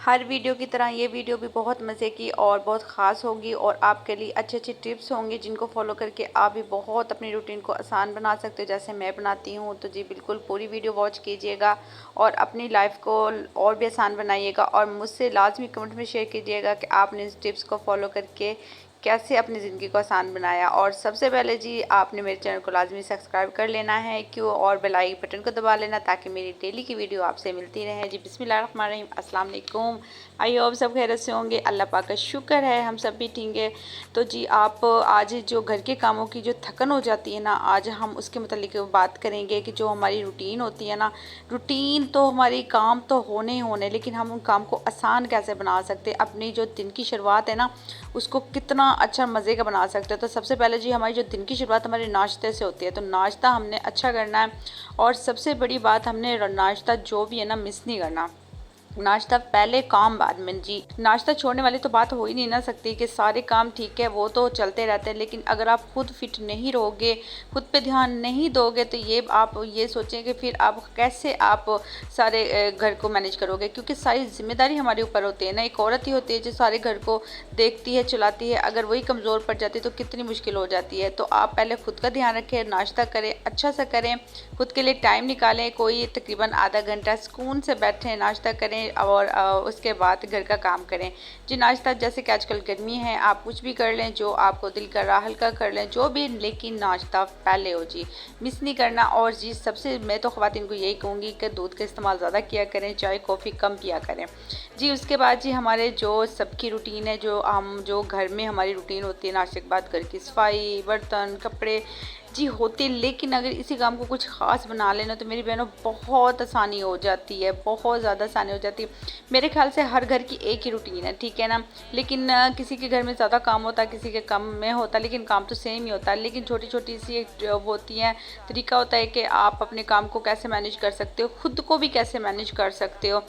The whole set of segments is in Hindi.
हर वीडियो की तरह ये वीडियो भी बहुत मज़े की और बहुत ख़ास होगी और आपके लिए अच्छे अच्छे टिप्स होंगे जिनको फॉलो करके आप भी बहुत अपनी रूटीन को आसान बना सकते हो जैसे मैं बनाती हूँ। तो जी बिल्कुल पूरी वीडियो वॉच कीजिएगा और अपनी लाइफ को और भी आसान बनाइएगा और मुझसे लाजमी कमेंट में शेयर कीजिएगा कि आपने इस टिप्स को फॉलो करके कैसे अपनी ज़िंदगी को आसान बनाया। और सबसे पहले जी आपने मेरे चैनल को लाजमी सब्सक्राइब कर लेना है क्यों और बेल आइकन बटन को दबा लेना ताकि मेरी डेली की वीडियो आपसे मिलती रहे। जी बिस्मिल्लाहिर्रहमानिर्रहीम, अस्सलाम वालेकुम। आई होप सब खैरियत से होंगे, अल्लाह पाक का शुक्र है हम सब भी ठीक है। तो जी आप आज जो घर के कामों की जो थकन हो जाती है ना, आज हम उसके मतलब बात करेंगे कि जो हमारी रूटीन होती है ना, रूटीन तो हमारी काम तो होने ही होने, लेकिन हम उन काम को आसान कैसे बना सकते हैं, अपनी जो दिन की शुरुआत है ना उसको कितना अच्छा मज़े का बना सकते हैं। तो सबसे पहले जी हमारी जो दिन की शुरुआत हमारे नाश्ते से होती है, तो नाश्ता हमने अच्छा करना है और सबसे बड़ी बात हमने नाश्ता जो भी है ना मिस नहीं करना। नाश्ता पहले काम बाद में जी। नाश्ता छोड़ने वाली तो बात हो ही नहीं ना सकती कि सारे काम ठीक है वो तो चलते रहते हैं, लेकिन अगर आप खुद फिट नहीं रहोगे, खुद पे ध्यान नहीं दोगे तो ये आप ये सोचें कि फिर आप कैसे आप सारे घर को मैनेज करोगे, क्योंकि सारी जिम्मेदारी हमारे ऊपर होती है ना। एक औरत ही होती है जो सारे घर को देखती है चलाती है, अगर वही कमज़ोर पड़ जाती है तो कितनी मुश्किल हो जाती है। तो आप पहले खुद का ध्यान रखें, नाश्ता करें, अच्छा सा करें, खुद के लिए टाइम निकालें, कोई तकरीबन आधा घंटा सुकून से बैठें, नाश्ता करें और उसके बाद घर का काम करें। जी नाश्ता जैसे कि आजकल गर्मी है आप कुछ भी कर लें, जो आपको दिल कर रहा हल्का कर लें जो भी, लेकिन नाश्ता पहले हो जी, मिस नहीं करना। और जी सबसे मैं तो ख़वातीन को यही कहूँगी कि दूध का इस्तेमाल ज़्यादा किया करें, चाय कॉफ़ी कम पिया करें। जी उसके बाद जी हमारे जो सबकी रूटीन है, जो हम जो घर में हमारी रूटीन होती है नाश्ते के बाद घर की सफाई, बर्तन, कपड़े जी होते, लेकिन अगर इसी काम को कुछ ख़ास बना लेना तो मेरी बहनों बहुत आसानी हो जाती है, बहुत ज़्यादा आसानी हो जाती है। मेरे ख्याल से हर घर की एक ही रूटीन है, ठीक है ना, लेकिन किसी के घर में ज़्यादा काम होता है, किसी के कम में होता है, लेकिन काम तो सेम ही होता है। लेकिन छोटी छोटी सी एक होती हैं, तरीका होता है कि आप अपने काम को कैसे मैनेज कर सकते हो, खुद को भी कैसे मैनेज कर सकते हो।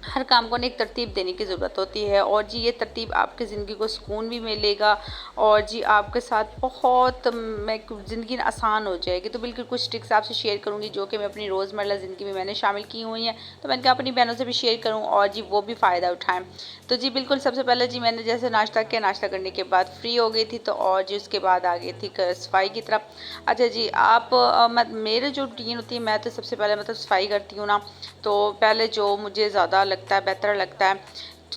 हर काम को एक तरतीब देने की ज़रूरत होती है और जी ये तरतीब आपकी ज़िंदगी को सुकून भी मिलेगा और जी आपके साथ बहुत मैं ज़िंदगी आसान हो जाएगी। तो बिल्कुल कुछ ट्रिक्स आपसे शेयर करूंगी जो कि मैं अपनी रोज़मर्रा ज़िंदगी में मैंने शामिल की हुई हैं, तो मैंने कहा अपनी बहनों से भी शेयर करूं और जी वो भी फ़ायदा उठाएं। तो जी बिल्कुल सबसे पहले जी मैंने जैसे नाश्ता किया, नाश्ता करने के बाद फ्री हो गई थी, तो और जी उसके बाद आ गई थी सफाई की तरफ। अच्छा जी आप मेरे जो रूटीन होती है, मैं तो सबसे पहले मतलब सफाई करती हूँ ना, तो पहले जो मुझे ज़्यादा लगता है, बेहतर लगता है,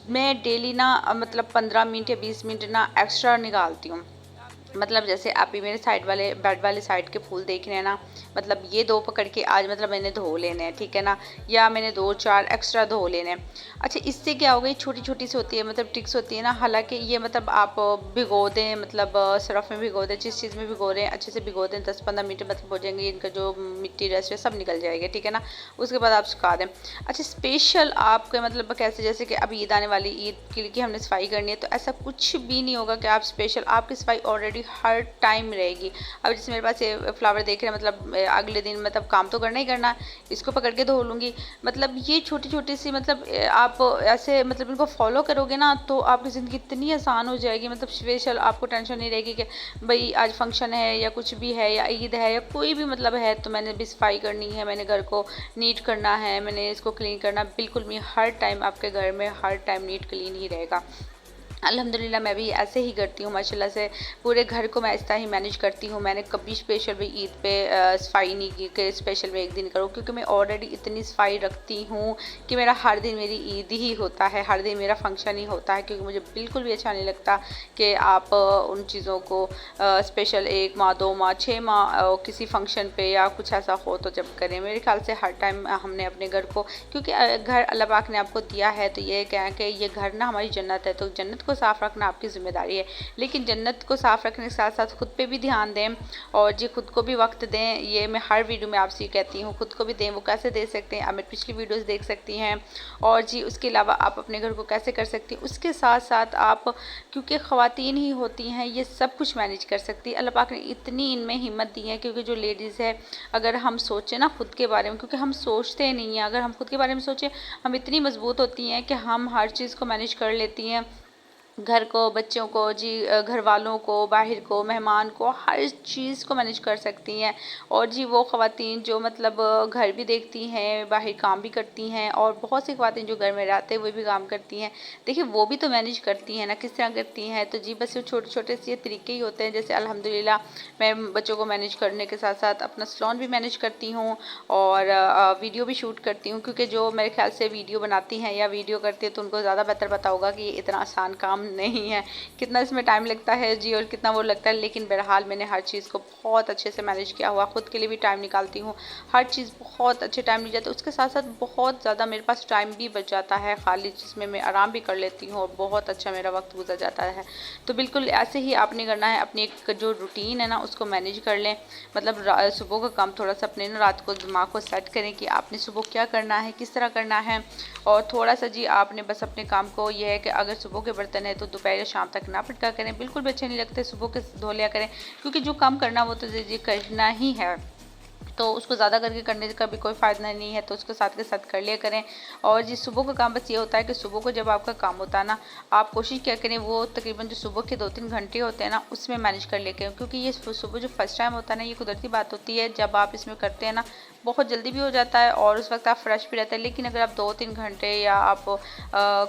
मैं डेली ना मतलब 15 मिनट या 20 मिनट ना एक्स्ट्रा निकालती हूँ। मतलब जैसे आप भी मेरे साइड वाले बेड वाले साइड के फूल देख रहे हैं ना, मतलब ये दो पकड़ के आज मतलब मैंने धो लेने हैं, ठीक है ना, या मैंने 2-4 एक्स्ट्रा धो लेने हैं। अच्छा इससे क्या होगा, ये छोटी छोटी सी होती है मतलब ट्रिक्स होती है ना, हालांकि ये मतलब आप भिगो दें, मतलब सरफ में भिगो दें, जिस चीज़ में भिगो रहे हैं अच्छे से भिगो दें, 10-15 मिनट मतलब हो जाएंगे, इनका जो मिट्टी रेस्ट है सब निकल जाएगा, ठीक है ना। उसके बाद आप सुखा दें। अच्छा स्पेशल आपके मतलब कैसे, जैसे कि अब ईद आने वाली, ईद के लिए हमने सफाई करनी है, तो ऐसा कुछ भी नहीं होगा कि आप स्पेशल, आपकी सफाई ऑलरेडी हर टाइम रहेगी। अब जैसे मेरे पास ये फ्लावर देख रहे हैं, मतलब अगले दिन मतलब काम तो करना ही करना, इसको पकड़ के धो लूँगी। मतलब ये छोटी छोटी सी मतलब आप ऐसे मतलब इनको फॉलो करोगे ना तो आपकी ज़िंदगी इतनी आसान हो जाएगी। मतलब स्पेशल आपको टेंशन नहीं रहेगी कि भाई आज फंक्शन है या कुछ भी है या ईद है या कोई भी मतलब है तो मैंने भी सफाई करनी है, मैंने घर को नीट करना है, मैंने इसको क्लीन करना। बिल्कुल भी हर टाइम आपके घर में हर टाइम नीट क्लीन ही रहेगा। अल्हम्दुलिल्लाह मैं भी ऐसे ही करती हूँ माशाल्लाह से, पूरे घर को मैं इस तरह ही मैनेज करती हूँ। मैंने कभी स्पेशल भी ईद पे सफाई नहीं की कि स्पेशल मैं एक दिन करूँ, क्योंकि मैं ऑलरेडी इतनी सफाई रखती हूँ कि मेरा हर दिन मेरी ईद ही होता है, हर दिन मेरा फंक्शन ही होता है, क्योंकि मुझे बिल्कुल भी अच्छा नहीं लगता कि आप उन चीज़ों को स्पेशल 1 माह 2 माह 6 माह किसी फंक्शन पे या कुछ ऐसा हो तो जब करें। मेरे ख्याल से हर टाइम हमने अपने घर को, क्योंकि घर अल्लाह पाक ने आपको दिया है तो ये क्या है कि ये घर ना हमारी जन्नत है, तो जन्नत को साफ़ रखना आपकी ज़िम्मेदारी है। लेकिन जन्नत को साफ़ रखने के साथ साथ खुद पे भी ध्यान दें और जी खुद को भी वक्त दें। ये मैं हर वीडियो में आपसे कहती हूँ, खुद को भी दें। वो कैसे दे सकते हैं, आप मेरी पिछली वीडियोस देख सकती हैं। और जी उसके अलावा आप अपने घर को कैसे कर सकती हैं, उसके साथ साथ आप, क्योंकि ख़वातीन ही होती हैं ये सब कुछ मैनेज कर सकती है। अल्लाह पाक ने इतनी इनमें हिम्मत दी है, क्योंकि जो लेडीज़ है अगर हम सोचें ना खुद के बारे में, क्योंकि हम सोचते नहीं हैं, अगर हम खुद के बारे में सोचें हम इतनी मजबूत होती हैं कि हम हर चीज़ को मैनेज कर लेती हैं। घर को, बच्चों को जी, घर वालों को, बाहर को, मेहमान को, हर चीज़ को मैनेज कर सकती हैं। और जी वो ख़वातीन जो मतलब घर भी देखती हैं, बाहर काम भी करती हैं, और बहुत सी ख़वातीन जो घर में रहते हैं वो भी काम करती हैं। देखिए वो भी तो मैनेज करती हैं ना, किस तरह करती हैं। तो जी बस छोटे छोटे से ये तरीके ही होते हैं। जैसे अल्हम्दुलिल्लाह मैं बच्चों को मैनेज करने के साथ साथ अपना सैलून भी मैनेज करती हूँ, और वीडियो भी शूट करती हूँ, क्योंकि जो मेरे ख्याल से वीडियो बनाती हैं या वीडियो करती है तो उनको ज़्यादा बेहतर पता होगा कि ये इतना आसान काम नहीं है, कितना इसमें टाइम लगता है जी, और कितना वो लगता है। लेकिन बहरहाल मैंने हर चीज़ को बहुत अच्छे से मैनेज किया हुआ, खुद के लिए भी टाइम निकालती हूँ, हर चीज़ बहुत अच्छे टाइम मिल जाता है। उसके साथ साथ बहुत ज़्यादा मेरे पास टाइम भी बच जाता है खाली, जिसमें मैं आराम भी कर लेती हूँ और बहुत अच्छा मेरा वक्त गुजर जाता है। तो बिल्कुल ऐसे ही आपने करना है, अपनी एक जो रूटीन है ना उसको मैनेज कर लें। मतलब सुबह का काम थोड़ा सा अपने ना रात को दिमाग को सेट करें कि आपने सुबह क्या करना है, किस तरह करना है। और थोड़ा सा जी आपने बस अपने काम को, ये है कि अगर सुबह के बर्तन है तो दोपहर या शाम तक ना पटका करें, बिल्कुल भी अच्छे नहीं लगते, सुबह के धो लिया करें, क्योंकि जो काम करना वो तो जी करना ही है। तो उसको ज़्यादा करके करने का भी कोई फ़ायदा नहीं है, तो उसको साथ के साथ कर लिया करें। और जी सुबह का काम बस ये होता है कि सुबह को जब आपका काम होता है ना, आप कोशिश क्या करें वो तकरीबन जो सुबह के 2-3 घंटे होते हैं ना उसमें मैनेज कर लेके, क्योंकि ये सुबह जो फर्स्ट टाइम होता है ना, ये कुदरती बात होती है, जब आप इसमें करते हैं ना बहुत जल्दी भी हो जाता है और उस वक्त आप फ्रेश भी रहते हैं। लेकिन अगर आप 2-3 घंटे या आप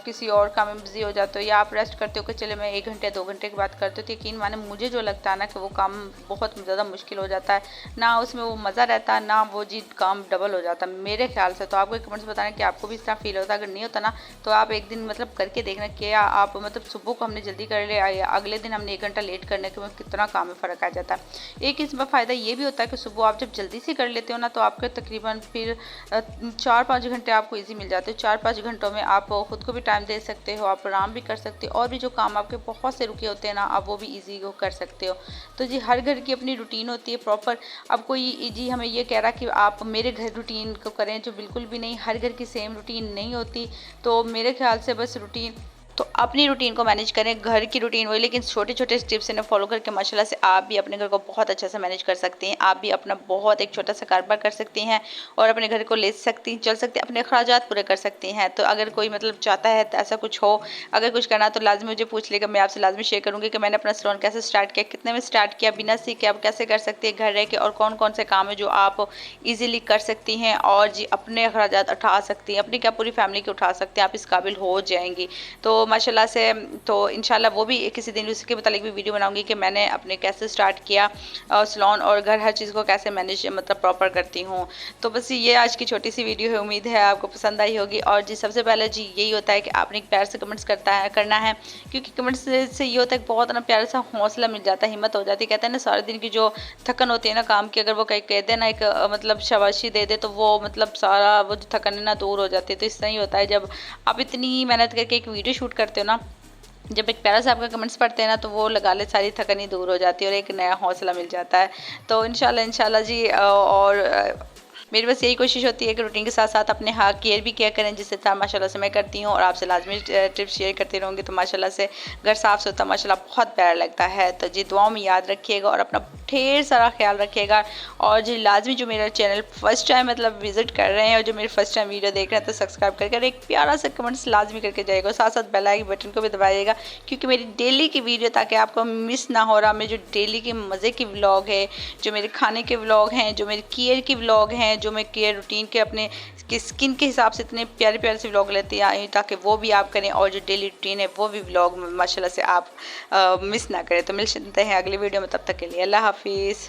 किसी और काम में बिजी हो जाते हो, या आप रेस्ट करते हो कि चले मैं 1 घंटे 2 घंटे की बात करते हो, तो यकीन माने मुझे जो लगता है ना कि वो काम बहुत ज़्यादा मुश्किल हो जाता है, ना उसमें वो मज़ा रहता ना, वो जी काम डबल हो जाता मेरे ख्याल से। तो आपको कमेंट्स बताना कि आपको भी इस तरह फील होता है। अगर नहीं होता ना तो आप एक दिन मतलब करके देखना कि आप मतलब सुबह को हमने जल्दी कर लिया या अगले दिन हमने 1 घंटा लेट करने के में कितना काम में फ़र्क आ जाता है। एक इसमें फ़ायदा ये भी होता है कि सुबह आप जब जल्दी से कर लेते हो ना तो आपके तकरीबन फिर 4-5 घंटे आपको ईजी मिल जाते हो। 4-5 घंटों में आप खुद को भी टाइम दे सकते हो, आप आराम भी कर सकते हो, और भी जो काम आपके बहुत से रुके होते हैं ना आप वो भी ईजी कर सकते हो। तो जी हर घर की अपनी रूटीन होती है प्रॉपर। अब कोई जी हमें ये कह रहा कि आप मेरे घर रूटीन को करें, जो बिल्कुल भी नहीं, हर घर की सेम रूटीन नहीं होती। तो मेरे ख्याल से बस रूटीन तो अपनी रूटीन को मैनेज करें, घर की रूटीन वही, लेकिन छोटे छोटे स्टेप्स इन्हें फॉलो करके माशाल्लाह से आप भी अपने घर को बहुत अच्छे से मैनेज कर सकती हैं। आप भी अपना बहुत एक छोटा सा कारोबार कर सकती हैं और अपने घर को ले सकती चल सकती हैं, अपने अखराजात पूरे कर सकती हैं। तो अगर कोई मतलब चाहता है तो ऐसा कुछ हो, अगर कुछ करना तो लाजमी मुझे पूछ लेगा, मैं आपसे लाजमी शेयर करूँगी कि मैंने अपना सैलून कैसे स्टार्ट किया, कितने में स्टार्ट किया, बिना सीखे आप कैसे कर सकती है घर रह के, और कौन कौन से काम है जो आप ईजिली कर सकती हैं और जी अपने अखराजात उठा सकती हैं, अपनी क्या पूरी फैमिली के उठा सकते हैं, आप इस काबिल हो जाएंगी। तो माशाल्लाह से तो इंशाल्लाह वो भी किसी दिन उसके मुतालिक भी वीडियो बनाऊंगी कि मैंने अपने कैसे स्टार्ट किया सैलून और घर हर चीज़ को कैसे मैनेज मतलब प्रॉपर करती हूँ। तो बस ये आज की छोटी सी वीडियो है, उम्मीद है आपको पसंद आई होगी। और जी सबसे पहले जी यही होता है कि आपने एक प्यार से कमेंट्स करना है, क्योंकि कमेंट्स से ये होता है कि बहुत ना प्यारा सा हौसला मिल जाता है, हिम्मत हो जाती है। कहते हैं ना सारे दिन की जो थकन होती है ना काम की, अगर वो कहीं कहते हैं ना एक मतलब शाबाशी दे दे तो वो मतलब सारा वो जो थकन है ना दूर हो जाती है। तो इस तरह ही होता है जब आप इतनी मेहनत करके एक वीडियो शूट करते हो ना, जब एक प्यारा सा आपका कमेंट्स पढ़ते हैं ना तो वो लगा ले सारी थकन ही दूर हो जाती है और एक नया हौसला मिल जाता है। तो इंशाल्लाह जी और मेरी बस यही कोशिश होती है कि रूटीन के साथ साथ अपने हाँ केयर भी किया करें, जिससे तरह माशाल्लाह से मैं करती हूँ और आपसे लाजमी टिप्स शेयर करती रहूँगी। तो माशाल्लाह से घर साफ़ सुथरा माशाल्लाह बहुत प्यारा लगता है। तो जी दुआओं में याद रखिएगा और अपना ढेर सारा ख्याल रखिएगा। और जी लाजमी जो मेरा चैनल फर्स्ट टाइम मतलब विजिट कर रहे हैं और जो मेरे फर्स्ट टाइम वीडियो देख रहे हैं तो सब्सक्राइब करके एक प्यारा सा कमेंट्स लाजमी करके जाएगा, साथ साथ बेल आइकन बटन को भी दबाइएगा, क्योंकि मेरी डेली की वीडियो ताकि आपको मिस ना हो रहा। मेरे जो डेली के मज़े के व्लॉग है, जो मेरे खाने के व्लॉग हैं, जो मेरे केयर के व्लॉग हैं, जो मैं केयर रूटीन के अपने स्किन के हिसाब से इतने प्यारे प्यारे से व्लॉग लेते हैं ताकि वो भी आप करें और जो डेली रूटीन है वो भी व्लॉग माशाल्लाह से आप मिस ना करें। तो मिलते हैं अगली वीडियो में, तब तक के लिए अल्लाह हाफिज़।